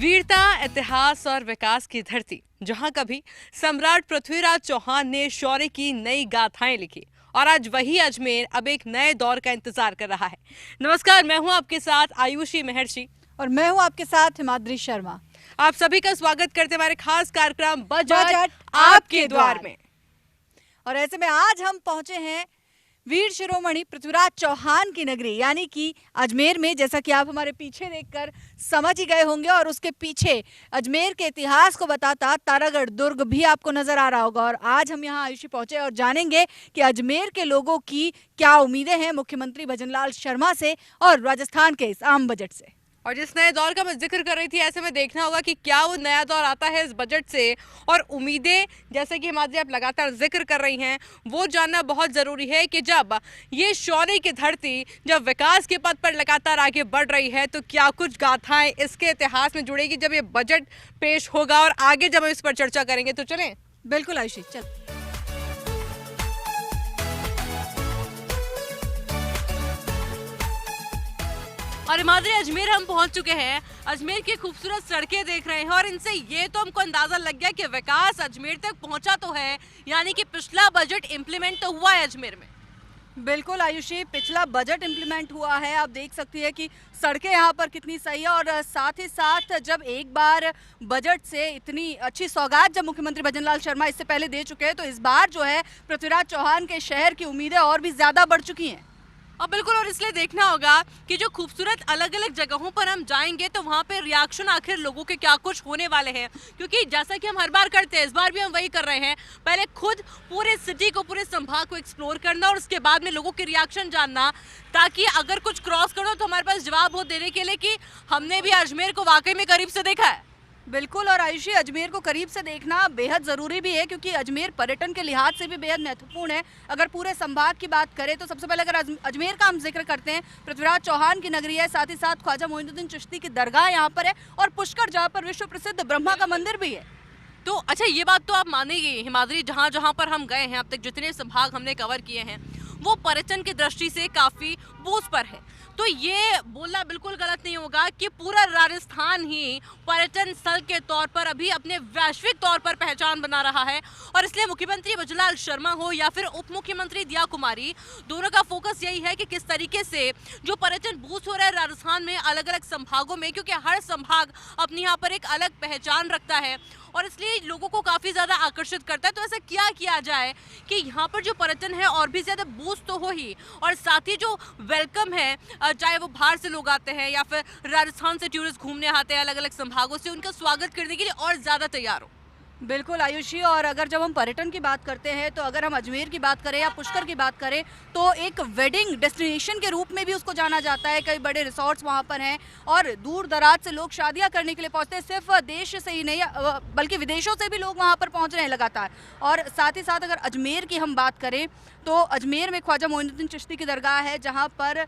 वीरता, इतिहास और विकास की धरती, जहां कभी सम्राट पृथ्वीराज चौहान ने शौर्य की नई गाथाएं लिखी और आज वही अजमेर अब एक नए दौर का इंतजार कर रहा है। नमस्कार, मैं हूं आपके साथ आयुषी महर्षि और मैं हूं आपके साथ हिमाद्री शर्मा। आप सभी का स्वागत करते हमारे खास कार्यक्रम बजट आपके आपके द्वार में। और ऐसे में आज हम पहुंचे हैं वीर शिरोमणि पृथ्वीराज चौहान की नगरी यानी कि अजमेर में, जैसा कि आप हमारे पीछे देखकर समझ ही गए होंगे। और उसके पीछे अजमेर के इतिहास को बताता तारागढ़ दुर्ग भी आपको नजर आ रहा होगा। और आज हम यहाँ आयुषी पहुंचे और जानेंगे कि अजमेर के लोगों की क्या उम्मीदें हैं मुख्यमंत्री भजनलाल शर्मा से और राजस्थान के इस आम बजट से। और जिस नए दौर का मैं जिक्र कर रही थी, ऐसे में देखना होगा कि क्या वो नया दौर आता है इस बजट से, और उम्मीदें जैसे कि हिमाद्री आप लगातार जिक्र कर रही हैं, वो जानना बहुत ज़रूरी है कि जब ये शौर्य की धरती जब विकास के पथ पर लगातार आगे बढ़ रही है तो क्या कुछ गाथाएं इसके इतिहास में जुड़ेगी जब ये बजट पेश होगा। और आगे जब हम इस पर चर्चा करेंगे तो चलें। बिल्कुल आयुषी, चल। और हिमाद्री, अजमेर हम पहुंच चुके हैं। अजमेर की खूबसूरत सड़कें देख रहे हैं और इनसे ये तो हमको अंदाजा लग गया कि विकास अजमेर तक पहुंचा तो है, यानी कि पिछला बजट इंप्लीमेंट तो हुआ है अजमेर में। बिल्कुल आयुषी, पिछला बजट इम्प्लीमेंट हुआ है। आप देख सकती है कि सड़कें यहाँ पर कितनी सही है। और साथ ही साथ जब एक बार बजट से इतनी अच्छी सौगात जब मुख्यमंत्री भजनलाल शर्मा इससे पहले दे चुके हैं, तो इस बार जो है पृथ्वीराज चौहान के शहर की उम्मीदें और भी ज्यादा बढ़ चुकी हैं। और बिल्कुल, और इसलिए देखना होगा कि जो खूबसूरत अलग अलग जगहों पर हम जाएंगे तो वहाँ पे रिएक्शन आखिर लोगों के क्या कुछ होने वाले हैं, क्योंकि जैसा कि हम हर बार करते हैं, इस बार भी हम वही कर रहे हैं। पहले खुद पूरे सिटी को, पूरे संभाग को एक्सप्लोर करना और उसके बाद में लोगों के रिएक्शन जानना, ताकि अगर कुछ क्रॉस करो तो हमारे पास जवाब हो देने के लिए कि हमने भी अजमेर को वाकई में करीब से देखा है। बिल्कुल, और आयुषी अजमेर को करीब से देखना बेहद ज़रूरी भी है, क्योंकि अजमेर पर्यटन के लिहाज से भी बेहद महत्वपूर्ण है। अगर पूरे संभाग की बात करें तो सबसे पहले अगर अजमेर का हम जिक्र करते हैं, पृथ्वीराज चौहान की नगरी है, साथ ही साथ ख्वाजा मोइनुद्दीन चिश्ती की दरगाह यहाँ पर है, और पुष्कर जहाँ पर विश्व प्रसिद्ध ब्रह्मा का मंदिर भी है। तो अच्छा, ये बात तो आप मानेगी हिमाद्री, जहाँ जहाँ पर हम गए हैं अब तक, जितने संभाग हमने कवर किए हैं, वो पर्यटन की दृष्टि से काफी बूझ पर है। तो ये बोलना बिल्कुल गलत नहीं होगा कि पूरा राजस्थान ही पर्यटन स्थल के तौर पर अभी अपने वैश्विक तौर पर पहचान बना रहा है। और इसलिए मुख्यमंत्री भजनलाल शर्मा हो या फिर उप मुख्यमंत्री दिया कुमारी, दोनों का फोकस यही है कि किस तरीके से जो पर्यटन बूस्ट हो रहा है राजस्थान में अलग अलग संभागों में, क्योंकि हर संभाग अपनी यहाँ पर एक अलग पहचान रखता है और इसलिए लोगों को काफी ज्यादा आकर्षित करता है। तो ऐसा क्या किया जाए कि यहाँ पर जो पर्यटन है और भी ज्यादा बूस्ट तो हो ही, और साथ ही जो वेलकम है, चाहे वो बाहर से लोग आते हैं या फिर राजस्थान से टूरिस्ट घूमने आते हैं अलग अलग संभागों से, उनका स्वागत करने के लिए और ज्यादा तैयार हो। बिल्कुल आयुषी, और अगर जब हम पर्यटन की बात करते हैं तो अगर हम अजमेर की बात करें या पुष्कर की बात करें तो एक वेडिंग डेस्टिनेशन के रूप में भी उसको जाना जाता है। कई बड़े रिसोर्ट्स वहाँ पर हैं और दूर दराज से लोग शादियाँ करने के लिए पहुँचते हैं। सिर्फ देश से ही नहीं बल्कि विदेशों से भी लोग वहाँ पर पहुँच रहे हैं लगातार। और साथ ही साथ अगर अजमेर की हम बात करें तो अजमेर में ख्वाजा मोइनुद्दीन चिश्ती की दरगाह है, जहाँ पर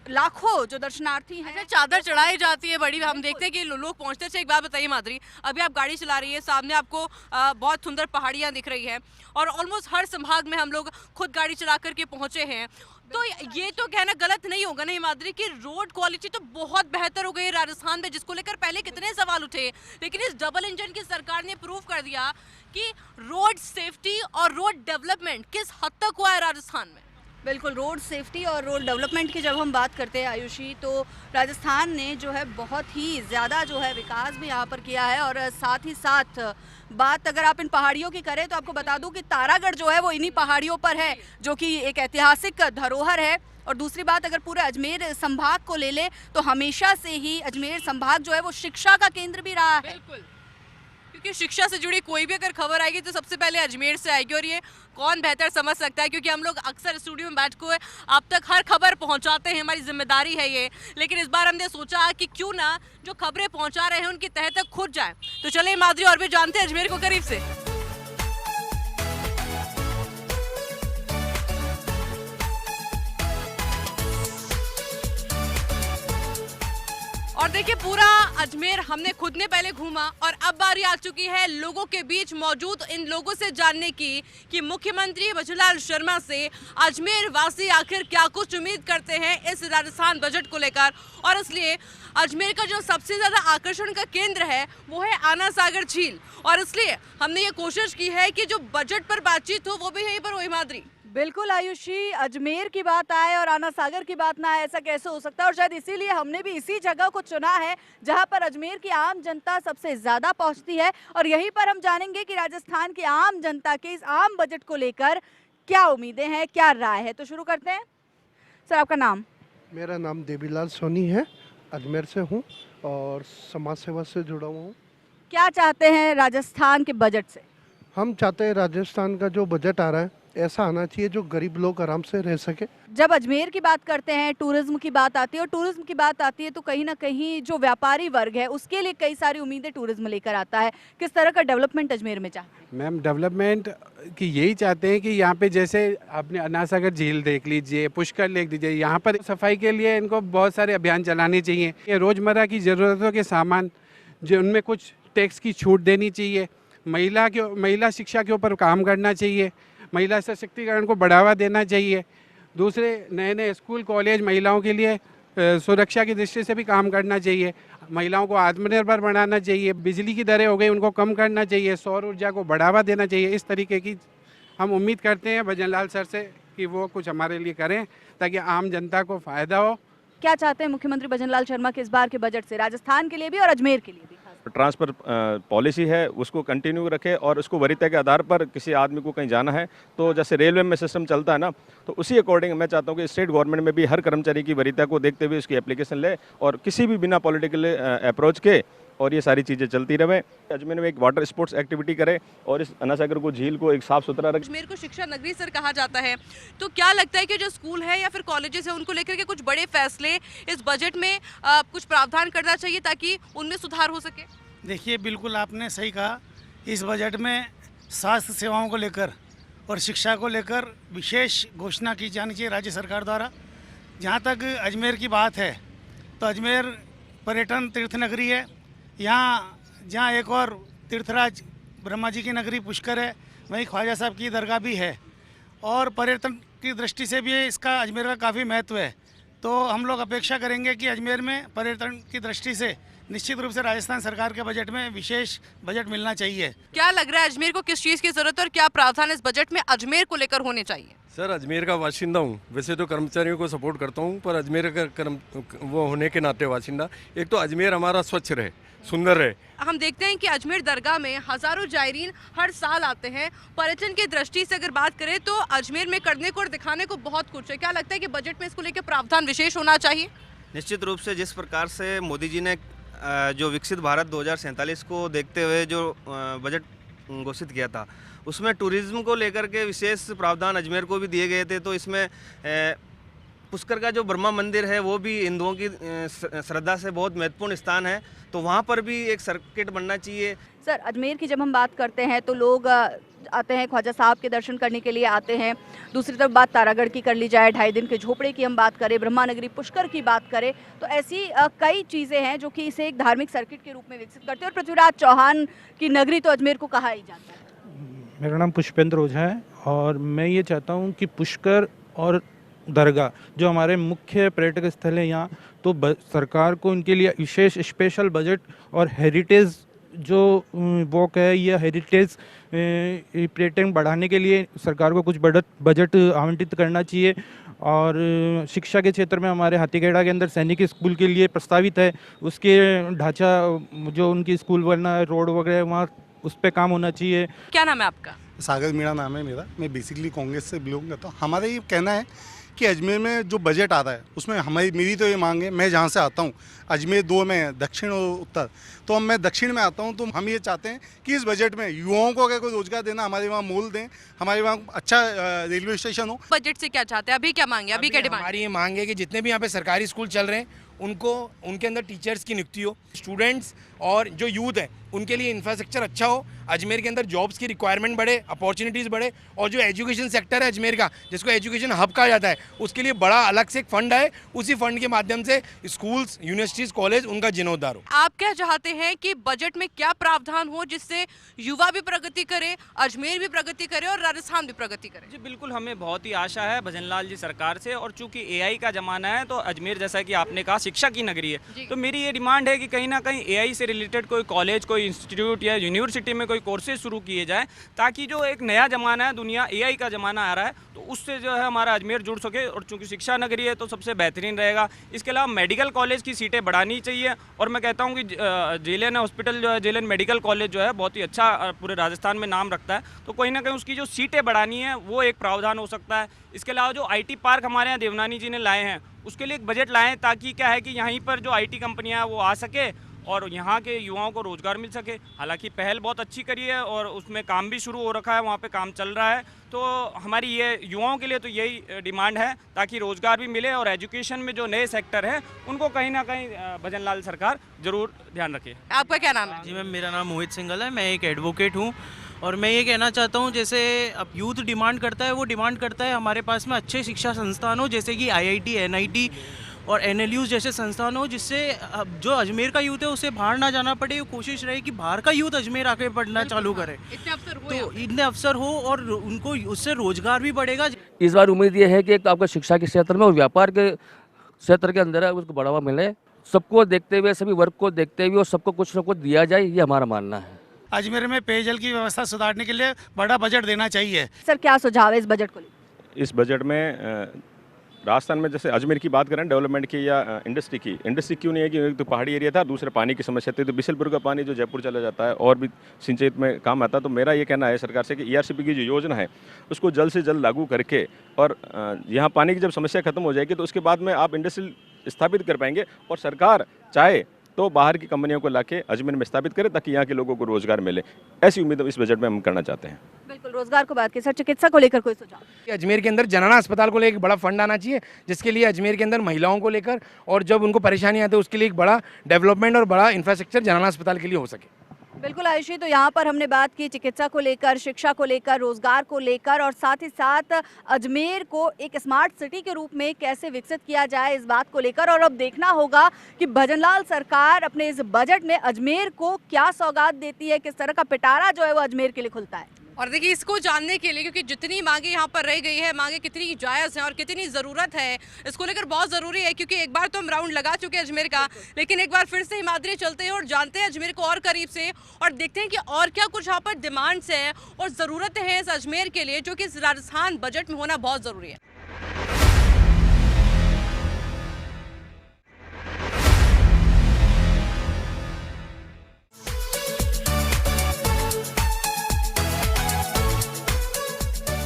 लाखों जो दर्शनार्थी हैं चादर चढ़ाई जाती है बड़ी, हम देखते हैं कि लोग पहुंचते हैं। एक बात बताइए माधुरी, अभी आप गाड़ी चला रही है, सामने आपको बहुत सुंदर पहाड़ियां दिख रही है और ऑलमोस्ट हर संभाग में हम लोग खुद गाड़ी चला करके पहुंचे हैं। तो ये तो कहना गलत नहीं होगा ना माधुरी कि रोड क्वालिटी तो बहुत बेहतर हो गई है राजस्थान में, जिसको लेकर पहले कितने सवाल उठे, लेकिन इस डबल इंजन की सरकार ने प्रूव कर दिया कि रोड सेफ्टी और रोड डेवलपमेंट किस हद तक हुआ है राजस्थान में। बिल्कुल, रोड सेफ्टी और रोड डेवलपमेंट की जब हम बात करते हैं आयुषी, तो राजस्थान ने जो है बहुत ही ज़्यादा जो है विकास भी यहाँ पर किया है। और साथ ही साथ बात अगर आप इन पहाड़ियों की करें तो आपको बता दूं कि तारागढ़ जो है वो इन्हीं पहाड़ियों पर है, जो कि एक ऐतिहासिक धरोहर है। और दूसरी बात, अगर पूरे अजमेर संभाग को ले ले तो हमेशा से ही अजमेर संभाग जो है वो शिक्षा का केंद्र भी रहा है। बिल्कुल, क्योंकि शिक्षा से जुड़ी कोई भी अगर खबर आएगी तो सबसे पहले अजमेर से आएगी, और ये कौन बेहतर समझ सकता है, क्योंकि हम लोग अक्सर स्टूडियो में बैठ कर आप तक हर खबर पहुंचाते हैं, हमारी जिम्मेदारी है ये। लेकिन इस बार हमने सोचा कि क्यों ना जो खबरें पहुंचा रहे हैं उनकी तह तक खुद जाए। तो चले माधुरी, और भी जानते हैं अजमेर को करीब से। और और देखिए पूरा अजमेर हमने खुद ने पहले घूमा और अब बारी आ चुकी है लोगों के बीच मौजूद इन लोगों से जानने की कि मुख्यमंत्री भजनलाल शर्मा से अजमेर वासी आखिर क्या कुछ उम्मीद करते हैं इस राजस्थान बजट को लेकर। और इसलिए अजमेर का जो सबसे ज्यादा आकर्षण का केंद्र है वो है आना सागर झील, और इसलिए हमने ये कोशिश की है कि जो बजट पर बातचीत हो वो भी यहीं पर हो। हिमाद्री, बिल्कुल आयुषी, अजमेर की बात आए और आना सागर की बात ना आए, ऐसा कैसे हो सकता है। और शायद इसीलिए हमने भी इसी जगह को चुना है जहां पर अजमेर की आम जनता सबसे ज्यादा पहुंचती है, और यहीं पर हम जानेंगे कि राजस्थान की आम जनता के इस आम बजट को लेकर क्या उम्मीदें हैं, क्या राय है। तो शुरू करते हैं। सर, आपका नाम? मेरा नाम देवीलाल सोनी है, अजमेर से हूँ और समाज सेवा से जुड़ा हुआ हूँ। क्या चाहते हैं राजस्थान के बजट से? हम चाहते हैं राजस्थान का जो बजट आ रहा है ऐसा आना चाहिए जो गरीब लोग आराम से रह सके। जब अजमेर की बात करते हैं, टूरिज्म की बात आती है, और टूरिज्म की बात आती है तो कहीं ना कहीं जो व्यापारी वर्ग है उसके लिए कई सारी उम्मीदें टूरिज्म लेकर आता है। किस तरह का डेवलपमेंट अजमेर में चाहते हैं? मैम, डेवलपमेंट की यही चाहते हैं कि यहाँ पे जैसे आपने अनासागर झील देख लीजिए, पुष्कर लेक दीजिए, यहाँ पर सफाई के लिए इनको बहुत सारे अभियान चलाने चाहिए। ये रोज़मर्रा की ज़रूरतों के सामान जो उनमें कुछ टैक्स की छूट देनी चाहिए। महिला शिक्षा के ऊपर काम करना चाहिए। महिला सशक्तिकरण को बढ़ावा देना चाहिए। दूसरे नए नए स्कूल कॉलेज महिलाओं के लिए सुरक्षा की दृष्टि से भी काम करना चाहिए। महिलाओं को आत्मनिर्भर बनाना चाहिए। बिजली की दरें हो गई उनको कम करना चाहिए। सौर ऊर्जा को बढ़ावा देना चाहिए। इस तरीके की हम उम्मीद करते हैं भजनलाल सर से कि वो कुछ हमारे लिए करें ताकि आम जनता को फ़ायदा हो। क्या चाहते हैं मुख्यमंत्री भजनलाल शर्मा के इस बार के बजट से, राजस्थान के लिए भी और अजमेर के लिए भी? ट्रांसफ़र पॉलिसी है उसको कंटिन्यू रखे और उसको वरीयता के आधार पर किसी आदमी को कहीं जाना है तो जैसे रेलवे में सिस्टम चलता है ना, तो उसी अकॉर्डिंग मैं चाहता हूँ कि स्टेट गवर्नमेंट में भी हर कर्मचारी की वरीयता को देखते हुए उसकी एप्लीकेशन ले और किसी भी बिना पॉलिटिकल अप्रोच के और ये सारी चीज़ें चलती रहे। अजमेर में एक वाटर स्पोर्ट्स एक्टिविटी करे और इस अनासागर को झील को एक साफ सुथरा रखे। अजमेर को शिक्षा नगरी सर कहा जाता है, तो क्या लगता है कि जो स्कूल है या फिर कॉलेजेस है उनको लेकर के कुछ बड़े फैसले इस बजट में कुछ प्रावधान करना चाहिए ताकि उनमें सुधार हो सके? देखिए, बिल्कुल आपने सही कहा। इस बजट में स्वास्थ्य सेवाओं को लेकर और शिक्षा को लेकर विशेष घोषणा की जानी चाहिए राज्य सरकार द्वारा। जहाँ तक अजमेर की बात है तो अजमेर पर्यटन तीर्थ नगरी है। यहाँ जहाँ एक और तीर्थराज ब्रह्मा जी की नगरी पुष्कर है, वहीं ख्वाजा साहब की दरगाह भी है और पर्यटन की दृष्टि से भी इसका अजमेर का काफ़ी महत्व है। तो हम लोग अपेक्षा करेंगे कि अजमेर में पर्यटन की दृष्टि से निश्चित रूप से राजस्थान सरकार के बजट में विशेष बजट मिलना चाहिए। क्या लग रहा है अजमेर को किस चीज़ की जरूरत है और क्या प्रावधान इस बजट में अजमेर को लेकर होने चाहिए? सर, अजमेर का वासिंदा हूँ, वैसे तो कर्मचारियों को सपोर्ट करता हूँ पर अजमेर का वो होने के नाते वासिंदा, एक तो अजमेर हमारा स्वच्छ रहे, सुंदर रहे। हम देखते हैं कि अजमेर दरगाह में हजारों जायरीन हर साल आते हैं। पर्यटन की दृष्टि से अगर बात करें तो अजमेर में करने को और दिखाने को बहुत कुछ है। क्या लगता है कि बजट में इसको लेकर प्रावधान विशेष होना चाहिए? निश्चित रूप से जिस प्रकार से मोदी जी ने जो विकसित भारत 2047 को देखते हुए जो बजट घोषित किया था उसमें टूरिज्म को लेकर के विशेष प्रावधान अजमेर को भी दिए गए थे। तो इसमें पुष्कर का जो ब्रह्मा मंदिर है वो भी हिंदुओं की श्रद्धा से बहुत महत्वपूर्ण स्थान है, तो वहाँ पर भी एक सर्किट बनना चाहिए। सर, अजमेर की जब हम बात करते हैं तो लोग आते हैं, ख्वाजा साहब के दर्शन करने के लिए आते हैं। दूसरी तरफ बात तारागढ़ की कर ली जाए, 2.5 दिन के झोपड़े की हम बात करें, ब्रह्मा नगरी पुष्कर की बात करें, तो ऐसी कई चीज़ें हैं जो कि इसे एक धार्मिक सर्किट के रूप में विकसित करते हैं। और पृथ्वीराज चौहान की नगरी तो अजमेर को कहा ही जाता है। मेरा नाम पुष्पेंद्र ओझा है और मैं ये चाहता हूँ कि पुष्कर और दरगाह जो हमारे मुख्य पर्यटक स्थल है यहाँ, तो सरकार को इनके लिए विशेष स्पेशल बजट और हेरिटेज जो वॉक है या हेरिटेज पर्यटन बढ़ाने के लिए सरकार को कुछ बजट आवंटित करना चाहिए। और शिक्षा के क्षेत्र में हमारे हाथीखेड़ा के अंदर सैनिक स्कूल के लिए प्रस्तावित है, उसके ढांचा जो उनकी स्कूल बनना है, रोड वगैरह वहाँ उस पर काम होना चाहिए। क्या नाम है आपका? सागर मीणा नाम है मेरा। मैं बेसिकली कांग्रेस से बिलोंग करता हूँ। हमारा ये कहना है कि अजमेर में जो बजट आता है उसमें मेरी तो ये मांग है, मैं जहाँ से आता हूँ अजमेर 2 में दक्षिण और उत्तर, तो अब मैं दक्षिण में आता हूँ, तो हम ये चाहते हैं कि इस बजट में युवाओं को अगर कोई रोजगार देना, हमारे वहाँ मॉल दें, हमारे वहाँ अच्छा रेलवे स्टेशन हो। बजट से क्या चाहते हैं? अभी क्या मांगे? अभी क्या डिमांड? हमारी ये मांग है कि जितने भी यहाँ पे सरकारी स्कूल चल रहे हैं उनको उनके अंदर टीचर्स की नियुक्ति हो, स्टूडेंट्स और जो यूथ है उनके लिए इंफ्रास्ट्रक्चर अच्छा हो, अजमेर के अंदर जॉब्स की रिक्वायरमेंट बढ़े, अपॉर्चुनिटीज़ बढ़े, और जो एजुकेशन सेक्टर है अजमेर का, जिसको एजुकेशन हब कहा जाता है, उसके लिए बड़ा अलग से एक फंड आए, उसी फंड के माध्यम से स्कूल्स, यूनिवर्सिटीज़, कॉलेज उनका जीर्णोद्धार हो। आप क्या चाहते हैं कि बजट में क्या प्रावधान हो जिससे युवा भी प्रगति करे, अजमेर भी प्रगति करे और राजस्थान भी प्रगति करे? जी बिल्कुल, हमें बहुत ही आशा है भजनलाल जी सरकार से, और चूंकि एआई का ज़माना है तो अजमेर जैसा कि आपने कहा शिक्षा की नगरी है, तो मेरी ये डिमांड है कि कहीं ना कहीं एआई से रिलेटेड कोई कॉलेज, कोई इंस्टीट्यूट या यूनिवर्सिटी में कोई कोर्सेज शुरू किए जाएं, ताकि जो एक नया ज़माना है, दुनिया एआई का ज़माना आ रहा है, तो उससे जो है हमारा अजमेर जुड़ सके, और चूंकि शिक्षा नगरी है तो सबसे बेहतरीन रहेगा। इसके अलावा मेडिकल कॉलेज की सीटें बढ़ानी चाहिए, और मैं कहता हूँ कि जेएलएन हॉस्पिटल जो है, जेएलएन मेडिकल कॉलेज जो है बहुत ही अच्छा पूरे राजस्थान में नाम रखता है, तो कहीं ना कहीं उसकी जो सीटें बढ़ानी है वो एक प्रावधान हो सकता है। इसके अलावा जो आईटी पार्क हमारे यहाँ देवनानी जी ने लाए हैं, उसके लिए एक बजट लाएं, ताकि क्या है कि यहीं पर जो आईटी कंपनियां हैं वो आ सके और यहाँ के युवाओं को रोज़गार मिल सके। हालांकि पहल बहुत अच्छी करी है और उसमें काम भी शुरू हो रखा है, वहाँ पे काम चल रहा है, तो हमारी ये युवाओं के लिए तो यही डिमांड है, ताकि रोज़गार भी मिले और एजुकेशन में जो नए सेक्टर हैं उनको कहीं ना कहीं भजनलाल सरकार ज़रूर ध्यान रखे। आपका क्या नाम है? जी मैम, मेरा नाम मोहित सिंघल है, मैं एक एडवोकेट हूँ, और मैं ये कहना चाहता हूँ, जैसे अब यूथ डिमांड करता है, वो डिमांड करता है हमारे पास में अच्छे शिक्षा संस्थान हो, जैसे कि आईआईटी, एनआईटी और एनएलयूज जैसे संस्थान हो, जिससे जो अजमेर का यूथ है उसे बाहर ना जाना पड़े। कोशिश रहे कि बाहर का यूथ अजमेर आके पढ़ना चालू करे, इतने अवसर हो और उनको उससे रोजगार भी बढ़ेगा। इस बार उम्मीद ये है कि एक आपका शिक्षा के क्षेत्र में और व्यापार के क्षेत्र के अंदर है उसको बढ़ावा मिले, सबको देखते हुए, सभी वर्ग को देखते हुए, और सबको कुछ न कुछ दिया जाए, ये हमारा मानना है। अजमेर में पेयजल की व्यवस्था सुधारने के लिए बड़ा बजट देना चाहिए। सर क्या सुझाव है इस बजट को लेकर? इस बजट में राजस्थान में जैसे अजमेर की बात करें डेवलपमेंट की या इंडस्ट्री क्यों नहीं है कि एक तो पहाड़ी एरिया था, दूसरे पानी की समस्या थी, तो बिशलपुर का पानी जो जयपुर चला जाता है और भी सिंचाई में काम आता है। तो मेरा ये कहना है सरकार से कि ईआरसीपी की जो योजना है उसको जल्द से जल्द लागू करके, और यहाँ पानी की जब समस्या खत्म हो जाएगी तो उसके बाद में आप इंडस्ट्री स्थापित कर पाएंगे, और सरकार चाहे तो बाहर की कंपनियों को लाके अजमेर में स्थापित करें ताकि यहाँ के लोगों को रोजगार मिले। ऐसी उम्मीद इस बजट में हम करना चाहते हैं। बिल्कुल, रोजगार को बात की। सर चिकित्सा को लेकर कोई सुझाव? अजमेर के अंदर जनाना अस्पताल को लेकर एक बड़ा फंड आना चाहिए, जिसके लिए अजमेर के अंदर महिलाओं को लेकर और जब उनको परेशानी आती है उसके लिए एक बड़ा डेवलपमेंट और बड़ा इंफ्रास्ट्रक्चर जनाना अस्पताल के लिए हो सके। बिल्कुल आयुषी, तो यहाँ पर हमने बात की चिकित्सा को लेकर, शिक्षा को लेकर, रोजगार को लेकर, और साथ ही साथ अजमेर को एक स्मार्ट सिटी के रूप में कैसे विकसित किया जाए इस बात को लेकर। और अब देखना होगा कि भजनलाल सरकार अपने इस बजट में अजमेर को क्या सौगात देती है, किस तरह का पिटारा जो है वो अजमेर के लिए खुलता है। और देखिए, इसको जानने के लिए, क्योंकि जितनी मांगे यहाँ पर रह गई है, मांगे कितनी जायज़ हैं और कितनी ज़रूरत है, इसको लेकर बहुत ज़रूरी है। क्योंकि एक बार तो हम राउंड लगा चुके हैं अजमेर का, लेकिन एक बार फिर से हिमाद्री चलते हैं और जानते हैं अजमेर को और करीब से, और देखते हैं कि और क्या कुछ यहाँ पर डिमांड्स हैं और ज़रूरतें हैं इस अजमेर के लिए, जो कि इस राजस्थान बजट में होना बहुत ज़रूरी है।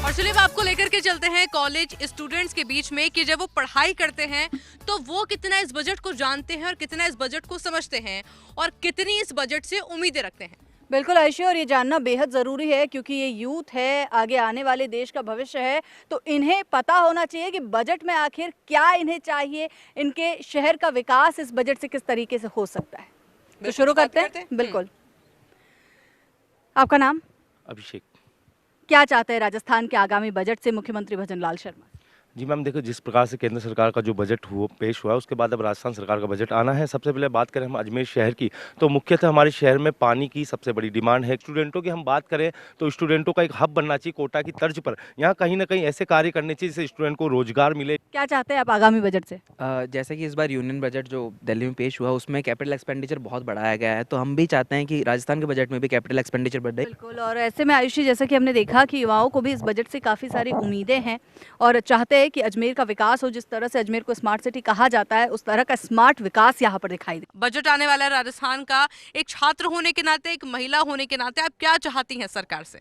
और चलिए आपको लेकर के चलते हैं कॉलेज स्टूडेंट्स के बीच में, कि जब वो पढ़ाई करते हैं तो वो कितना इस बजट को जानते हैं और कितना इस बजट को समझते हैं और कितनी इस बजट से उम्मीदें रखते हैं। बिल्कुल आयुषी, और ये जानना बेहद ज़रूरी है क्योंकि ये यूथ है, आगे आने वाले देश का भविष्य है, तो इन्हें पता होना चाहिए कि बजट में आखिर क्या इन्हें चाहिए, इनके शहर का विकास इस बजट से किस तरीके से हो सकता है। तो शुरू करते हैं। बिल्कुल, आपका नाम? अभिषेक। क्या चाहते हैं राजस्थान के आगामी बजट से मुख्यमंत्री भजनलाल शर्मा? जी मैम, देखो जिस प्रकार से केंद्र सरकार का जो बजट पेश हुआ उसके बाद अब राजस्थान सरकार का बजट आना है। सबसे पहले बात करें हम अजमेर शहर की, तो मुख्यतः हमारे शहर में पानी की सबसे बड़ी डिमांड है। स्टूडेंटों की हम बात करें तो स्टूडेंटों का एक हब बनना चाहिए कोटा की तर्ज पर। यहाँ कहीं ना कहीं ऐसे कार्य करने चाहिए जिससे स्टूडेंट को रोजगार मिले। क्या चाहते हैं आप आगामी बजट से? जैसे कि इस बार यूनियन बजट जो दिल्ली में पेश हुआ उसमें कैपिटल एक्सपेंडिचर बहुत बढ़ाया गया है, तो हम भी चाहते हैं कि राजस्थान के बजट में भी कैपिटल एक्सपेंडिचर बढ़े। बिल्कुल, और ऐसे में आयुषी, जैसा कि हमने देखा कि युवाओं को भी इस बजट से काफ़ी सारी उम्मीदें हैं और चाहते हैं कि अजमेर का विकास हो। जिस तरह से अजमेर को स्मार्ट सिटी कहा जाता है उस तरह का स्मार्ट विकास यहाँ पर दिखाई दे। बजट आने वाला है राजस्थान का, एक छात्र होने के नाते, एक महिला होने के नाते आप क्या चाहती हैं सरकार से?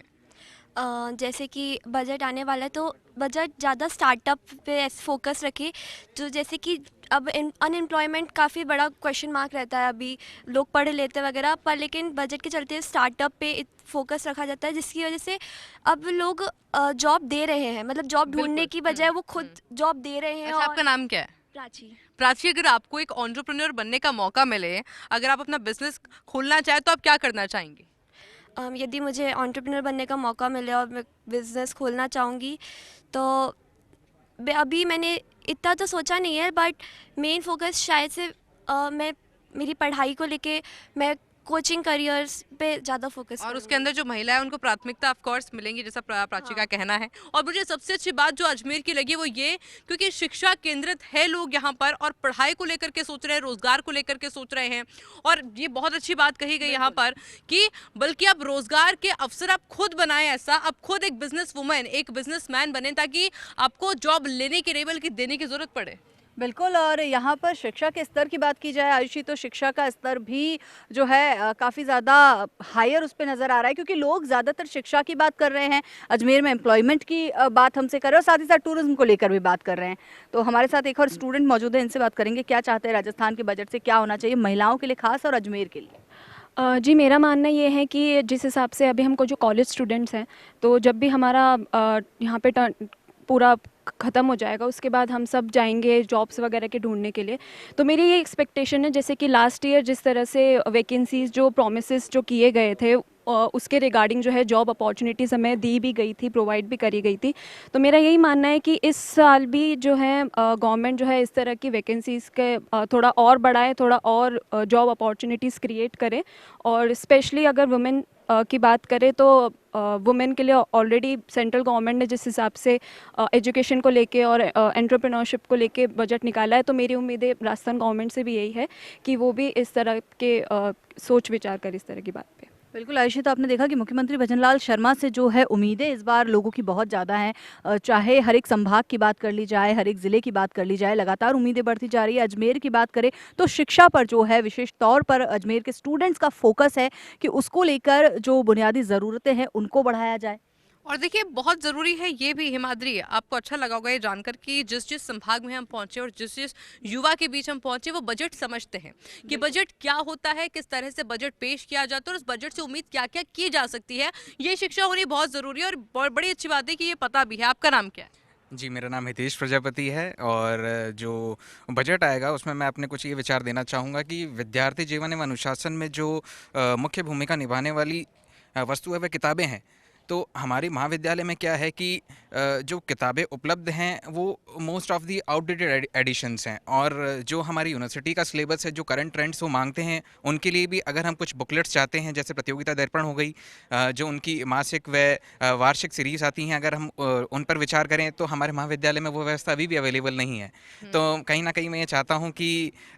जैसे कि बजट आने वाला है तो बजट ज़्यादा स्टार्टअप पे फोकस रखे, जो जैसे कि अब अनएम्प्लॉयमेंट काफ़ी बड़ा क्वेश्चन मार्क रहता है, अभी लोग पढ़ लेते वगैरह पर, लेकिन बजट के चलते स्टार्टअप पे फोकस रखा जाता है, जिसकी वजह से अब लोग जॉब दे रहे हैं, मतलब जॉब ढूंढने की बजाय वो खुद जॉब दे रहे हैं। अच्छा, आपका नाम क्या है? प्राची। प्राची, अगर आपको एक एंटरप्रेन्योर बनने का मौका मिले, अगर आप अपना बिजनेस खोलना चाहें तो आप क्या करना चाहेंगे? यदि मुझे एंटरप्रेन्योर बनने का मौका मिले और मैं बिज़नेस खोलना चाहूँगी तो अभी मैंने इतना तो सोचा नहीं है, बट मेन फोकस शायद से मैं मेरी पढ़ाई को लेके मैं कोचिंग करियर्स पे ज़्यादा फोकस और उसके अंदर जो महिला है उनको प्राथमिकता ऑफ कोर्स मिलेंगी, जैसा प्राची का कहना है। और मुझे सबसे अच्छी बात जो अजमेर की लगी वो ये, क्योंकि शिक्षा केंद्रित है लोग यहाँ पर, और पढ़ाई को लेकर के सोच रहे हैं, रोजगार को लेकर के सोच रहे हैं। और ये बहुत अच्छी बात कही गई यहाँ पर कि बल्कि आप रोजगार के अवसर आप खुद बनाएं, ऐसा आप खुद एक बिजनेस वुमेन, एक बिजनेसमैन बने, ताकि आपको जॉब लेने की नहीं बल्कि देने की जरूरत पड़े। बिल्कुल। और यहाँ पर शिक्षा के स्तर की बात की जाए आयुषी, तो शिक्षा का स्तर भी जो है काफ़ी ज़्यादा हायर उस पर नज़र आ रहा है, क्योंकि लोग ज़्यादातर शिक्षा की बात कर रहे हैं, अजमेर में एम्प्लॉयमेंट की बात हमसे कर रहे हैं, और साथ ही साथ टूरिज्म को लेकर भी बात कर रहे हैं। तो हमारे साथ एक और स्टूडेंट मौजूद है, इनसे बात करेंगे क्या चाहते हैं राजस्थान के बजट से, क्या होना चाहिए महिलाओं के लिए खास और अजमेर के लिए। जी, मेरा मानना ये है कि जिस हिसाब से अभी हमको जो कॉलेज स्टूडेंट्स हैं, तो जब भी हमारा यहाँ पे पूरा ख़त्म हो जाएगा, उसके बाद हम सब जाएंगे जॉब्स वगैरह के ढूंढने के लिए। तो मेरी ये एक्सपेक्टेशन है, जैसे कि लास्ट ईयर जिस तरह से वैकेंसीज़ जो प्रोमिसेस जो किए गए थे उसके रिगार्डिंग जो है जॉब अपॉर्चुनिटीज़ हमें दी भी गई थी, प्रोवाइड भी करी गई थी। तो मेरा यही मानना है कि इस साल भी जो है गवर्नमेंट जो है इस तरह की वैकेंसीज़ के थोड़ा और बढ़ाए, थोड़ा और जॉब अपॉर्चुनिटीज़ क्रिएट करे। और स्पेशली अगर वुमेन की बात करें तो वुमेन के लिए ऑलरेडी सेंट्रल गवर्नमेंट ने जिस हिसाब से एजुकेशन को लेके और एंटरप्रेन्योरशिप को लेके बजट निकाला है, तो मेरी उम्मीदें राजस्थान गवर्नमेंट से भी यही है कि वो भी इस तरह के सोच विचार कर इस तरह की बात पे। बिल्कुल आयुषी, तो आपने देखा कि मुख्यमंत्री भजनलाल शर्मा से जो है उम्मीदें इस बार लोगों की बहुत ज़्यादा हैं। चाहे हर एक संभाग की बात कर ली जाए, हर एक ज़िले की बात कर ली जाए, लगातार उम्मीदें बढ़ती जा रही है। अजमेर की बात करें तो शिक्षा पर जो है विशेष तौर पर अजमेर के स्टूडेंट्स का फोकस है कि उसको लेकर जो बुनियादी ज़रूरतें हैं उनको बढ़ाया जाए। और देखिए, बहुत ज़रूरी है ये भी हिमाद्री, आपको अच्छा लगा होगा ये जानकर कि जिस जिस संभाग में हम पहुंचे और जिस जिस युवा के बीच हम पहुंचे, वो बजट समझते हैं कि बजट क्या होता है, किस तरह से बजट पेश किया जाता है और उस बजट से उम्मीद क्या क्या की जा सकती है। ये शिक्षा होनी बहुत ज़रूरी है और बड़ी अच्छी बात है कि ये पता भी है। आपका नाम क्या है? जी, मेरा नाम हितेश प्रजापति है। और जो बजट आएगा उसमें मैं अपने कुछ ये विचार देना चाहूँगा कि विद्यार्थी जीवन एवं अनुशासन में जो मुख्य भूमिका निभाने वाली वस्तु है वह किताबें हैं। तो हमारे महाविद्यालय में क्या है कि जो किताबें उपलब्ध हैं वो most of the outdated editions हैं, और जो हमारी यूनिवर्सिटी का सिलेबस है, जो करंट ट्रेंड्स वो मांगते हैं, उनके लिए भी अगर हम कुछ बुकलेट्स चाहते हैं, जैसे प्रतियोगिता दर्पण हो गई, जो उनकी मासिक व वार्षिक सीरीज़ आती हैं, अगर हम उन पर विचार करें तो हमारे महाविद्यालय में वो व्यवस्था अभी भी अवेलेबल नहीं है। तो कहीं ना कहीं मैं ये चाहता हूँ कि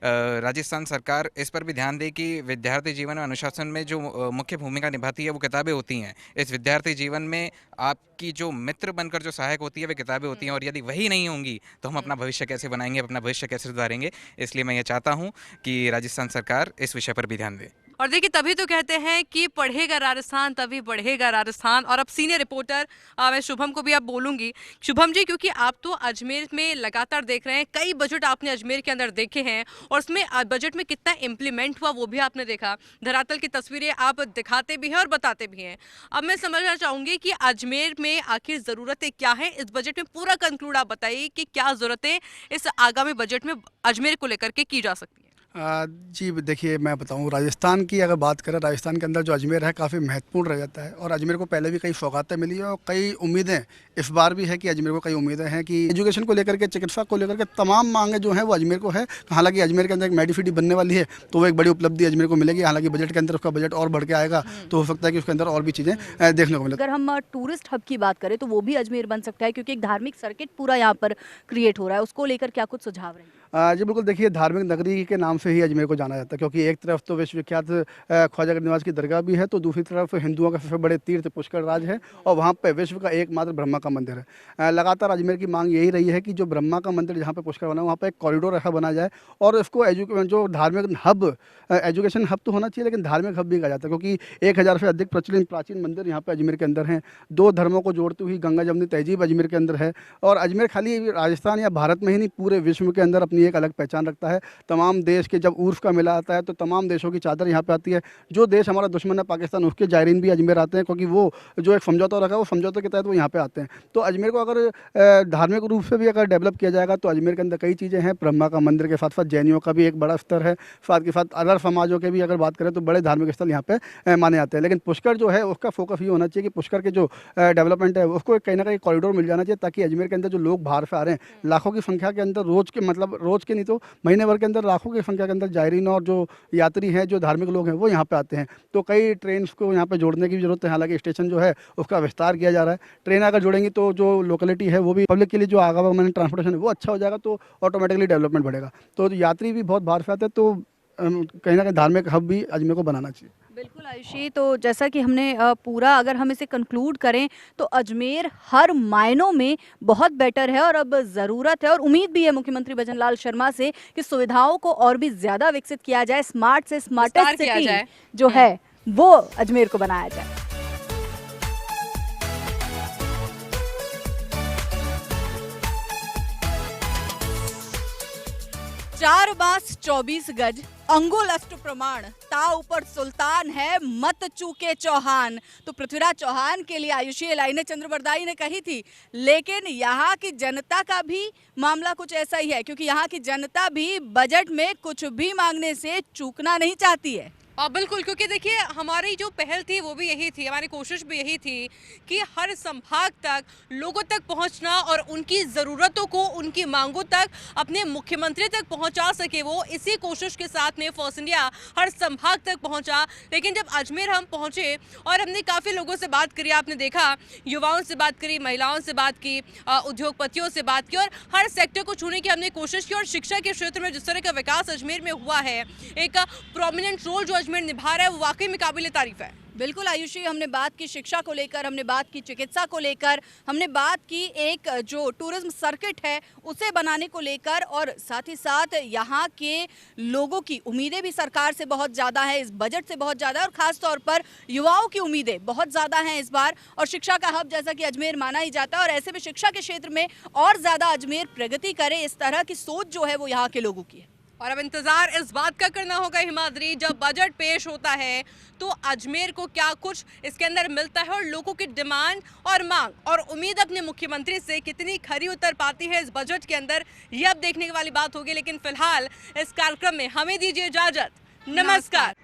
राजस्थान सरकार इस पर भी ध्यान दे कि विद्यार्थी जीवन और अनुशासन में जो मुख्य भूमिका निभाती है वो किताबें होती हैं। इस विद्यार्थी जीवन में आपकी जो मित्र बनकर जो सहायक होती है वे किताबें होती हैं, और यदि वही नहीं होंगी तो हम अपना भविष्य कैसे बनाएंगे, अपना भविष्य कैसे सुधारेंगे। इसलिए मैं ये चाहता हूँ कि राजस्थान सरकार इस विषय पर भी ध्यान दे। और देखिए, तभी तो कहते हैं कि पढ़ेगा राजस्थान तभी बढ़ेगा राजस्थान। और अब सीनियर रिपोर्टर मैं शुभम को भी अब बोलूंगी। शुभम जी, क्योंकि आप तो अजमेर में लगातार देख रहे हैं, कई बजट आपने अजमेर के अंदर देखे हैं और उसमें बजट में कितना इम्प्लीमेंट हुआ वो भी आपने देखा, धरातल की तस्वीरें आप दिखाते भी हैं और बताते भी हैं। अब मैं समझना चाहूँगी कि अजमेर में आखिर ज़रूरतें क्या हैं इस बजट में, पूरा कंक्लूड आप बताइए कि क्या ज़रूरतें इस आगामी बजट में अजमेर को लेकर के की जा सकती हैं। जी देखिए, मैं बताऊं, राजस्थान की अगर बात करें, राजस्थान के अंदर जो अजमेर है काफ़ी महत्वपूर्ण रह जाता है, और अजमेर को पहले भी कई सौगातें मिली हैं और कई उम्मीदें इस बार भी है कि अजमेर को कई उम्मीदें हैं कि एजुकेशन को लेकर के, चिकित्सा को लेकर के तमाम मांगें जो हैं वो अजमेर को है। हालांकि अजमेर के अंदर एक मेडिसिटी बनने वाली है तो वो एक बड़ी उपलब्धि अजमेर को मिलेगी। हालांकि बजट के अंदर उसका बजट और बढ़ के आएगा तो हो सकता है कि उसके अंदर और भी चीज़ें देखने को मिले। अगर हम टूरिस्ट हब की बात करें तो वो भी अजमेर बन सकता है, क्योंकि एक धार्मिक सर्किट पूरा यहाँ पर क्रिएट हो रहा है, उसको लेकर क्या कुछ सुझाव रहेंगे? जी बिल्कुल, देखिए धार्मिक नगरी के नाम से ही अजमेर को जाना जाता है, क्योंकि एक तरफ तो विश्वविख्यात ख्वाजा निवास की दरगाह भी है, तो दूसरी तरफ हिंदुओं का सबसे बड़े तीर्थ पुष्कर राज है, और वहाँ पे विश्व का एकमात्र ब्रह्मा का मंदिर है। लगातार अजमेर की मांग यही रही है कि जो ब्रह्मा का मंदिर जहाँ पे पुष्कर बना है वहाँ पे एक कॉरिडोर ऐसा बना जाए, और इसको जो धार्मिक हब, एजुकेशन हब तो होना चाहिए लेकिन धार्मिक हब भी कहा जाता है, क्योंकि 1000 से अधिक प्रचलित प्राचीन मंदिर यहाँ पे अजमेर के अंदर हैं। 2 धर्मों को जोड़ती हुई गंगा जमुनी तहजीब अजमेर के अंदर है, और अजमेर खाली राजस्थान या भारत में ही नहीं, पूरे विश्व के अंदर अपनी अपनी एक अलग पहचान रखता है। तमाम देश के जब उर्फ का मेला आता है तो तमाम देशों की चादर यहाँ पे आती है। जो देश हमारा दुश्मन है पाकिस्तान, उसके जायरीन भी अजमेर आते हैं, क्योंकि वो जो एक समझौता रखा है वो समझौते के तहत वो यहाँ पे आते हैं। तो अजमेर को अगर धार्मिक रूप से भी अगर डेवलप किया जाएगा तो अजमेर के अंदर कई चीज़ें हैं। ब्रह्मा का मंदिर के साथ साथ जैनियों का भी एक बड़ा स्तर है, साथ के साथ अदर समाजों के भी अगर बात करें तो बड़े धार्मिक स्थल यहाँ पे माने जाते हैं। लेकिन पुष्कर जो है उसका फोकस ये होना चाहिए कि पुष्कर के जो डेवलपमेंट है उसको कहीं ना कहीं कॉरिडोर मिल जाना चाहिए, ताकि अजमेर के अंदर जो लोग बाहर से आ रहे हैं लाखों की संख्या के अंदर, रोज के मतलब रोज के नहीं तो महीने भर के अंदर लाखों की संख्या के अंदर जायरीन और जो यात्री हैं, जो धार्मिक लोग हैं वो यहाँ पे आते हैं। तो कई ट्रेन को यहाँ पे जोड़ने की जरूरत है। हालांकि स्टेशन जो है उसका विस्तार किया जा रहा है। ट्रेन अगर जोड़ेंगे तो जो लोकेलिटी है वो भी पब्लिक के लिए जो आवागमन ट्रांसपोर्टेशन है वो अच्छा हो जाएगा, तो ऑटोमेटिकली डेवलपमेंट बढ़ेगा। तो यात्री भी बहुत बाहर से आते हैं, तो कहीं ना कहीं धार्मिक हब भी अजमेर को बनाना चाहिए। बिल्कुल आयुषी, तो जैसा कि हमने पूरा अगर हम इसे कंक्लूड करें तो अजमेर हर मायनों में बहुत बेटर है और अब ज़रूरत है और उम्मीद भी है मुख्यमंत्री भजनलाल शर्मा से कि सुविधाओं को और भी ज़्यादा विकसित किया जाए, स्मार्ट से स्मार्टेस्ट सिटी जो है वो अजमेर को बनाया जाए। 4 बास 24 गज अंगुल अष्ट प्रमाण ता ऊपर सुल्तान है मत चूके चौहान। तो पृथ्वीराज चौहान के लिए आयुषी लाइनें चंद्रबरदाई ने कही थी, लेकिन यहाँ की जनता का भी मामला कुछ ऐसा ही है, क्योंकि यहाँ की जनता भी बजट में कुछ भी मांगने से चूकना नहीं चाहती है। बिल्कुल, क्योंकि देखिए हमारी जो पहल थी वो भी यही थी, हमारी कोशिश भी यही थी कि हर संभाग तक लोगों तक पहुंचना और उनकी ज़रूरतों को, उनकी मांगों तक अपने मुख्यमंत्री तक पहुंचा सके। वो इसी कोशिश के साथ में फॉर्स इंडिया हर संभाग तक पहुंचा। लेकिन जब अजमेर हम पहुंचे और हमने काफ़ी लोगों से बात करी, आपने देखा युवाओं से बात करी, महिलाओं से बात की, उद्योगपतियों से बात की और हर सेक्टर को छूने की हमने कोशिश की। और शिक्षा के क्षेत्र में जिस तरह का विकास अजमेर में हुआ है, एक प्रोमिनेंट रोल जो अजमेर निभा रहा है, वो वाकई में काबिल तारीफ है। बिल्कुल आयुषी, हमने बात की शिक्षा को लेकर, हमने बात की चिकित्सा को लेकर, हमने बात की एक जो टूरिज्म सर्किट है उसे बनाने को लेकर, और साथ ही साथ यहाँ के लोगों की उम्मीदें भी सरकार से बहुत ज़्यादा है, इस बजट से बहुत ज़्यादा है, और ख़ास तौर पर युवाओं की उम्मीदें बहुत ज़्यादा हैं इस बार। और शिक्षा का हब जैसा कि अजमेर माना ही जाता है, और ऐसे में शिक्षा के क्षेत्र में और ज़्यादा अजमेर प्रगति करे, इस तरह की सोच जो है वो यहाँ के लोगों की है। और अब इंतजार इस बात का करना होगा हिमाद्री, जब बजट पेश होता है तो अजमेर को क्या कुछ इसके अंदर मिलता है और लोगों की डिमांड और मांग और उम्मीद अपने मुख्यमंत्री से कितनी खरी उतर पाती है इस बजट के अंदर, ये अब देखने वाली बात होगी। लेकिन फिलहाल इस कार्यक्रम में हमें दीजिए इजाजत, नमस्कार।